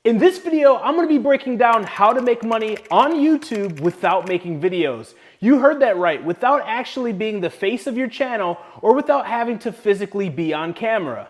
In this video, I'm gonna be breaking down how to make money on YouTube without making videos. You heard that right, without actually being the face of your channel or without having to physically be on camera.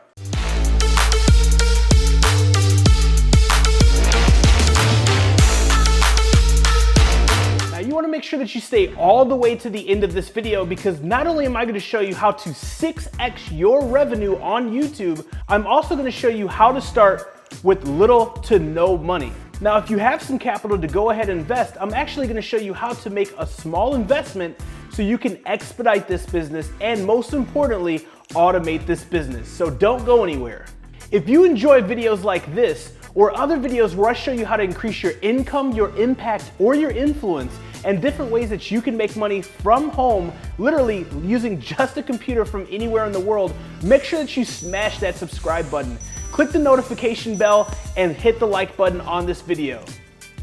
Now you wanna make sure that you stay all the way to the end of this video because not only am I gonna show you how to 6x your revenue on YouTube, I'm also gonna show you how to start with little to no money. Now, if you have some capital to go ahead and invest, I'm actually gonna show you how to make a small investment so you can expedite this business and most importantly, automate this business. So don't go anywhere. If you enjoy videos like this or other videos where I show you how to increase your income, your impact, or your influence, and different ways that you can make money from home, literally using just a computer from anywhere in the world, make sure that you smash that subscribe button. Click the notification bell and hit the like button on this video.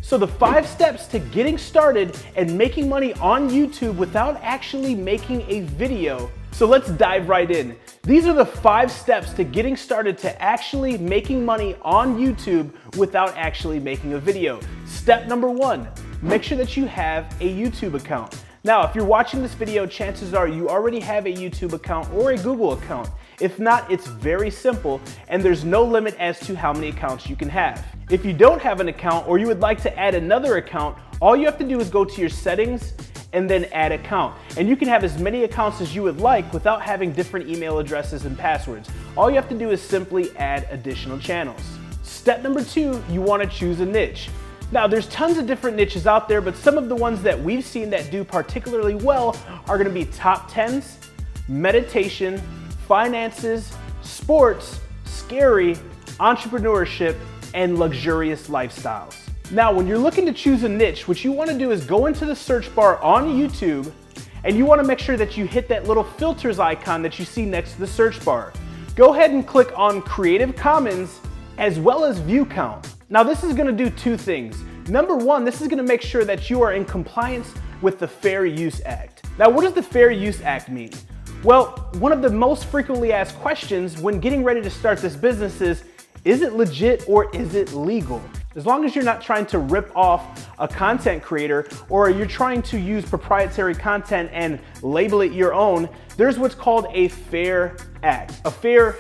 So the 5 steps to getting started and making money on YouTube without actually making a video. So let's dive right in. These are the 5 steps to getting started to actually making money on YouTube without actually making a video. Step number 1, make sure that you have a YouTube account. Now, if you're watching this video, chances are you already have a YouTube account or a Google account. If not, it's very simple and there's no limit as to how many accounts you can have. If you don't have an account or you would like to add another account, all you have to do is go to your settings and then add account. And you can have as many accounts as you would like without having different email addresses and passwords. All you have to do is simply add additional channels. Step number 2, you want to choose a niche. Now, there's tons of different niches out there, but some of the ones that we've seen that do particularly well are going to be top 10s, meditation, finances, sports, scary, entrepreneurship, and luxurious lifestyles. Now, when you're looking to choose a niche, what you want to do is go into the search bar on YouTube and you want to make sure that you hit that little filters icon that you see next to the search bar. Go ahead and click on Creative Commons as well as view count. Now, this is going to do 2 things. Number 1, this is going to make sure that you are in compliance with the Fair Use Act. Now, what does the Fair Use Act mean? Well, one of the most frequently asked questions when getting ready to start this business is it legit or is it legal? As long as you're not trying to rip off a content creator or you're trying to use proprietary content and label it your own, there's what's called a Fair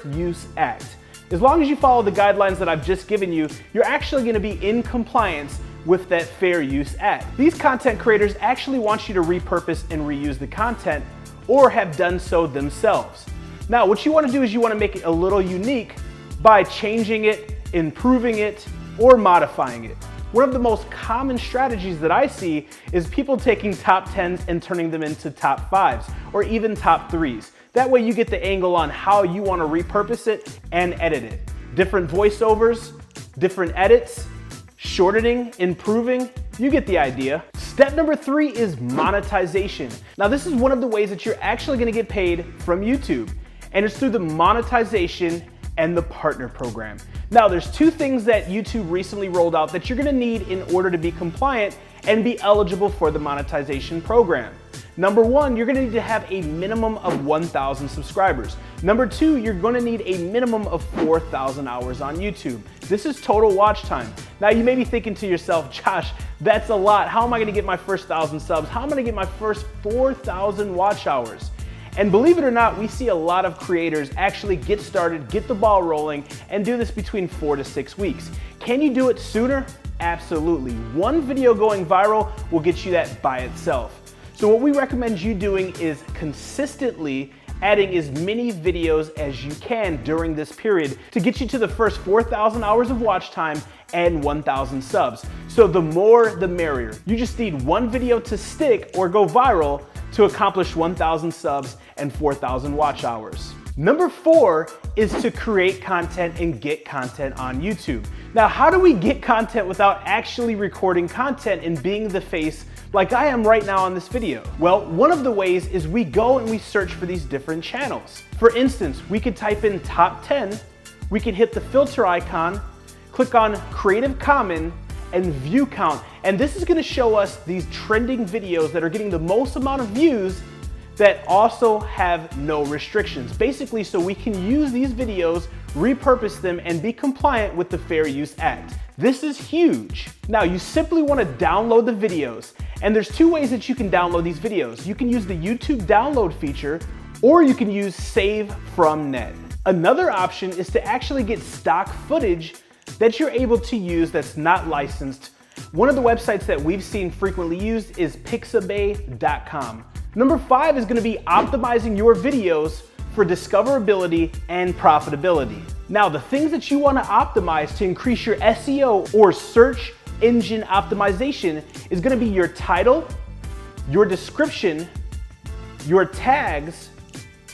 Use Act. As long as you follow the guidelines that I've just given you, you're actually going to be in compliance with that Fair Use Act. These content creators actually want you to repurpose and reuse the content or have done so themselves. Now, what you want to do is you want to make it a little unique by changing it, improving it, or modifying it. One of the most common strategies that I see is people taking top 10s and turning them into top 5s or even top 3s. That way you get the angle on how you want to repurpose it and edit it. Different voiceovers, different edits, shortening, improving, you get the idea. Step number 3 is monetization. Now, this is one of the ways that you're actually going to get paid from YouTube, and it's through the monetization and the partner program. Now, there's 2 things that YouTube recently rolled out that you're going to need in order to be compliant and be eligible for the monetization program. Number 1, you're going to need to have a minimum of 1,000 subscribers. Number 2, you're going to need a minimum of 4,000 hours on YouTube. This is total watch time. Now, you may be thinking to yourself, Josh, that's a lot. How am I going to get my first 1,000 subs? How am I going to get my first 4,000 watch hours? And believe it or not, we see a lot of creators actually get started, get the ball rolling, and do this between 4 to 6 weeks. Can you do it sooner? Absolutely. One video going viral will get you that by itself. So what we recommend you doing is consistently adding as many videos as you can during this period to get you to the first 4,000 hours of watch time and 1,000 subs. So the more, the merrier. You just need one video to stick or go viral to accomplish 1,000 subs and 4,000 watch hours. Number 4 is to create content and get content on YouTube. Now, how do we get content without actually recording content and being the face like I am right now on this video? Well, one of the ways is we go and we search for these different channels. For instance, we could type in top 10, we could hit the filter icon, click on Creative Commons and view count. And this is going to show us these trending videos that are getting the most amount of views that also have no restrictions. Basically, so we can use these videos, repurpose them, and be compliant with the Fair Use Act. This is huge. Now you simply want to download the videos, and there's two ways that you can download these videos. You can use the YouTube download feature, or you can use Save from Net. Another option is to actually get stock footage that you're able to use that's not licensed. One of the websites that we've seen frequently used is pixabay.com. Number 5 is going to be optimizing your videos for discoverability and profitability. Now, the things that you want to optimize to increase your SEO or search engine optimization is going to be your title, your description, your tags,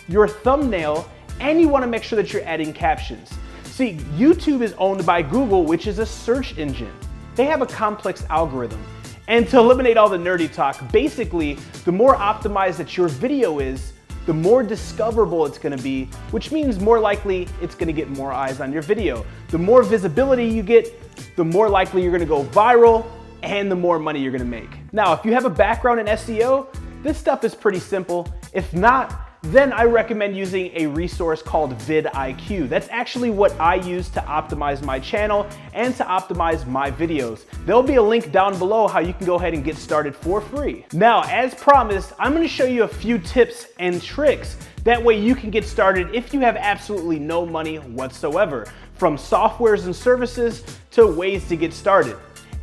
your thumbnail, and you want to make sure that you're adding captions. See, YouTube is owned by Google, which is a search engine. They have a complex algorithm. And to eliminate all the nerdy talk, basically, the more optimized that your video is, the more discoverable it's gonna be, which means more likely it's gonna get more eyes on your video. The more visibility you get, the more likely you're gonna go viral, and the more money you're gonna make. Now, if you have a background in SEO, this stuff is pretty simple. If not, then I recommend using a resource called vidIQ. That's actually what I use to optimize my channel and to optimize my videos. There'll be a link down below how you can go ahead and get started for free. Now, as promised, I'm gonna show you a few tips and tricks. That way you can get started if you have absolutely no money whatsoever, from softwares and services to ways to get started.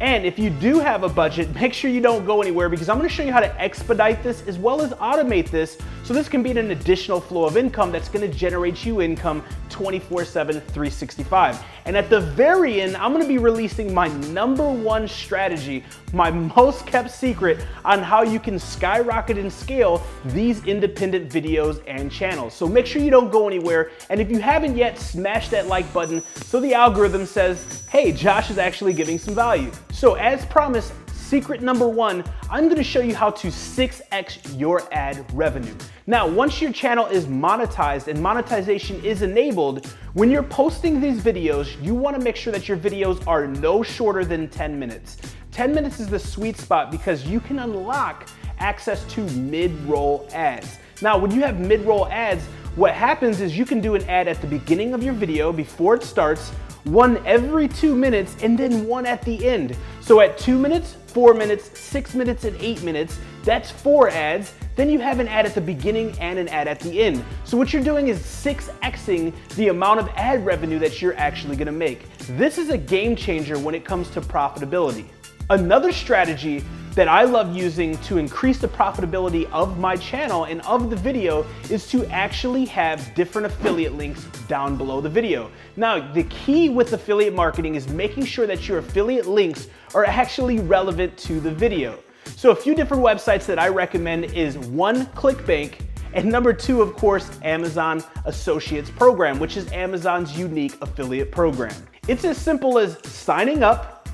And if you do have a budget, make sure you don't go anywhere, because I'm gonna show you how to expedite this as well as automate this, so this can be an additional flow of income that's gonna generate you income 24/7, 365. And at the very end, I'm gonna be releasing my #1 strategy, my most kept secret on how you can skyrocket and scale these independent videos and channels. So make sure you don't go anywhere. And if you haven't yet, smash that like button so the algorithm says, hey, Josh is actually giving some value. So as promised, secret #1, I'm gonna show you how to 6x your ad revenue. Now, once your channel is monetized and monetization is enabled, when you're posting these videos, you wanna make sure that your videos are no shorter than 10 minutes. 10 minutes is the sweet spot because you can unlock access to mid-roll ads. Now, when you have mid-roll ads, what happens is you can do an ad at the beginning of your video before it starts, one every 2 minutes, and then one at the end. So at 2 minutes, 4 minutes, 6 minutes, and 8 minutes, that's 4 ads. Then you have an ad at the beginning and an ad at the end. So what you're doing is 6xing the amount of ad revenue that you're actually gonna make. This is a game changer when it comes to profitability. Another strategy that I love using to increase the profitability of my channel and of the video is to actually have different affiliate links down below the video. Now, the key with affiliate marketing is making sure that your affiliate links are actually relevant to the video. So a few different websites that I recommend is 1, ClickBank, and #2, of course, Amazon Associates Program, which is Amazon's unique affiliate program. It's as simple as signing up,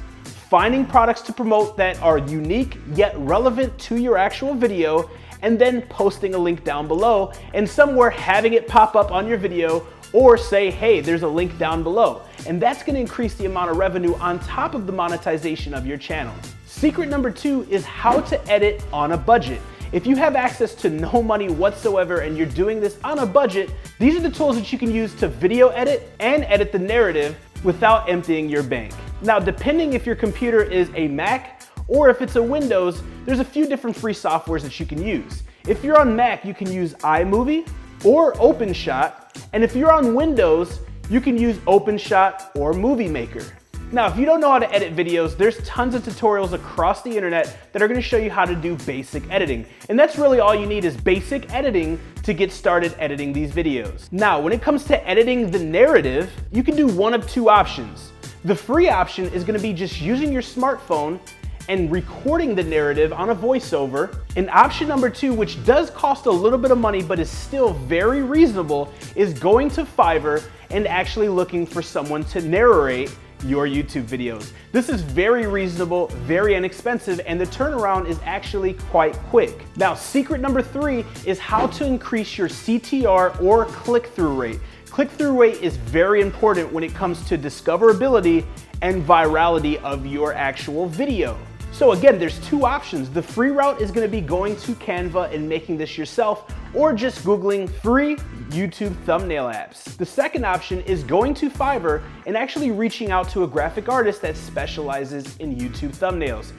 finding products to promote that are unique yet relevant to your actual video, and then posting a link down below and somewhere having it pop up on your video, or say, hey, there's a link down below. And that's gonna increase the amount of revenue on top of the monetization of your channel. Secret #2 is how to edit on a budget. If you have access to no money whatsoever and you're doing this on a budget, these are the tools that you can use to video edit and edit the narrative without emptying your bank. Now, depending if your computer is a Mac or if it's a Windows, there's a few different free softwares that you can use. If you're on Mac, you can use iMovie or OpenShot, and if you're on Windows, you can use OpenShot or Movie Maker. Now, if you don't know how to edit videos, there's tons of tutorials across the internet that are gonna show you how to do basic editing. And that's really all you need is basic editing to get started editing these videos. Now, when it comes to editing the narrative, you can do one of 2 options. The free option is gonna be just using your smartphone and recording the narrative on a voiceover. And option #2, which does cost a little bit of money but is still very reasonable, is going to Fiverr and actually looking for someone to narrate your YouTube videos. This is very reasonable, very inexpensive, and the turnaround is actually quite quick. Now, secret #3 is how to increase your CTR or click-through rate. Click-through rate is very important when it comes to discoverability and virality of your actual video. So again, there's 2 options. The free route is gonna be going to Canva and making this yourself, or just Googling free YouTube thumbnail apps. The second option is going to Fiverr and actually reaching out to a graphic artist that specializes in YouTube thumbnails.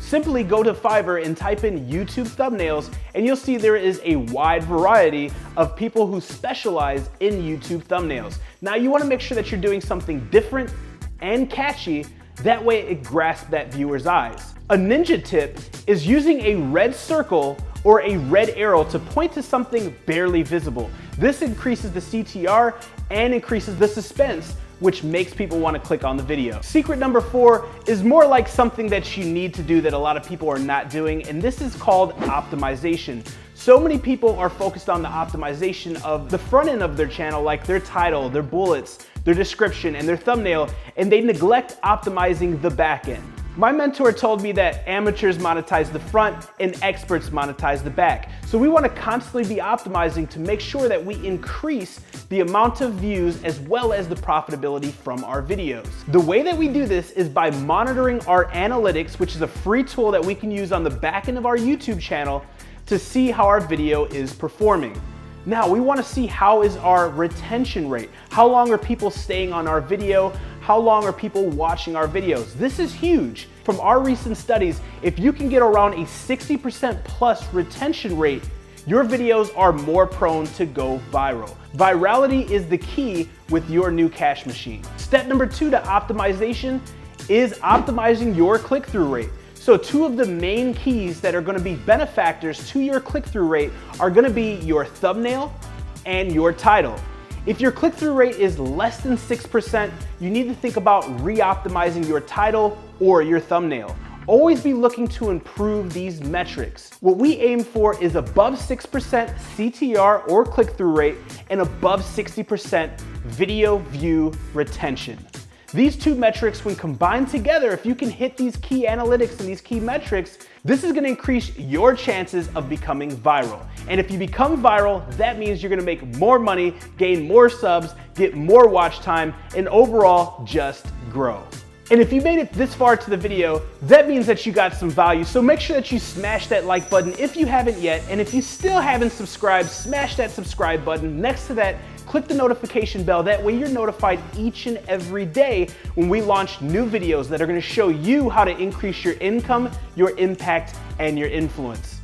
Simply go to Fiverr and type in YouTube thumbnails and you'll see there is a wide variety of people who specialize in YouTube thumbnails. Now you want to make sure that you're doing something different and catchy, that way it grasps that viewer's eyes. A ninja tip is using a red circle or a red arrow to point to something barely visible. This increases the CTR and increases the suspense, which makes people want to click on the video. Secret number 4 is more like something that you need to do that a lot of people are not doing, and this is called optimization. So many people are focused on the optimization of the front end of their channel, like their title, their bullets, their description, and their thumbnail, and they neglect optimizing the back end. My mentor told me that amateurs monetize the front and experts monetize the back. So we want to constantly be optimizing to make sure that we increase the amount of views as well as the profitability from our videos. The way that we do this is by monitoring our analytics, which is a free tool that we can use on the back end of our YouTube channel to see how our video is performing. Now we want to see how is our retention rate. How long are people staying on our video? How long are people watching our videos? This is huge. From our recent studies, if you can get around a 60% plus retention rate, your videos are more prone to go viral. Virality is the key with your new cash machine. Step number 2 to optimization is optimizing your click-through rate. So 2 of the main keys that are going to be benefactors to your click-through rate are going to be your thumbnail and your title. If your click-through rate is less than 6%, you need to think about re-optimizing your title or your thumbnail. Always be looking to improve these metrics. What we aim for is above 6% CTR or click-through rate and above 60% video view retention. These 2 metrics, when combined together, if you can hit these key analytics and these key metrics, this is gonna increase your chances of becoming viral. And if you become viral, that means you're gonna make more money, gain more subs, get more watch time, and overall just grow. And if you made it this far to the video, that means that you got some value. So make sure that you smash that like button if you haven't yet. And if you still haven't subscribed, smash that subscribe button. Next to that, click the notification bell. That way you're notified each and every day when we launch new videos that are gonna show you how to increase your income, your impact, and your influence.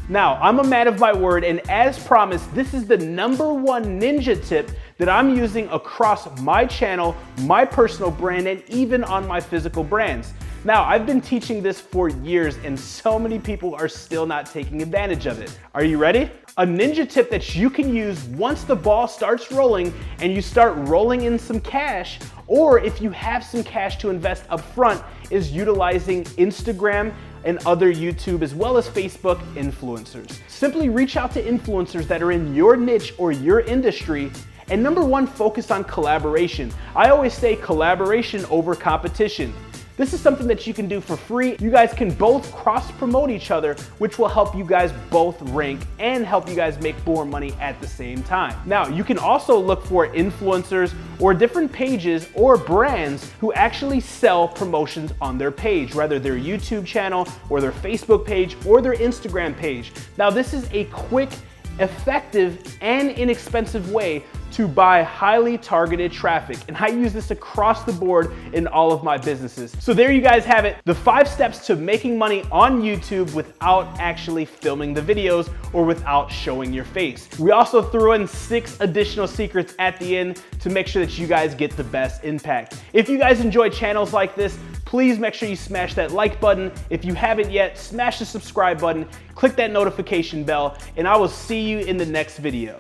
Now, I'm a man of my word, and as promised, this is the #1 ninja tip that I'm using across my channel, my personal brand, and even on my physical brands. Now, I've been teaching this for years, and so many people are still not taking advantage of it. Are you ready? A ninja tip that you can use once the ball starts rolling and you start rolling in some cash, or if you have some cash to invest up front, is utilizing Instagram and other YouTube as well as Facebook influencers. Simply reach out to influencers that are in your niche or your industry. And #1, focus on collaboration. I always say collaboration over competition. This is something that you can do for free. You guys can both cross-promote each other, which will help you guys both rank and help you guys make more money at the same time. Now, you can also look for influencers or different pages or brands who actually sell promotions on their page, whether their YouTube channel or their Facebook page or their Instagram page. Now, this is a quick, effective, and inexpensive way to buy highly targeted traffic. And I use this across the board in all of my businesses. So there you guys have it, the 5 steps to making money on YouTube without actually filming the videos or without showing your face. We also threw in 6 additional secrets at the end to make sure that you guys get the best impact. If you guys enjoy channels like this, please make sure you smash that like button. If you haven't yet, smash the subscribe button, click that notification bell, and I will see you in the next video.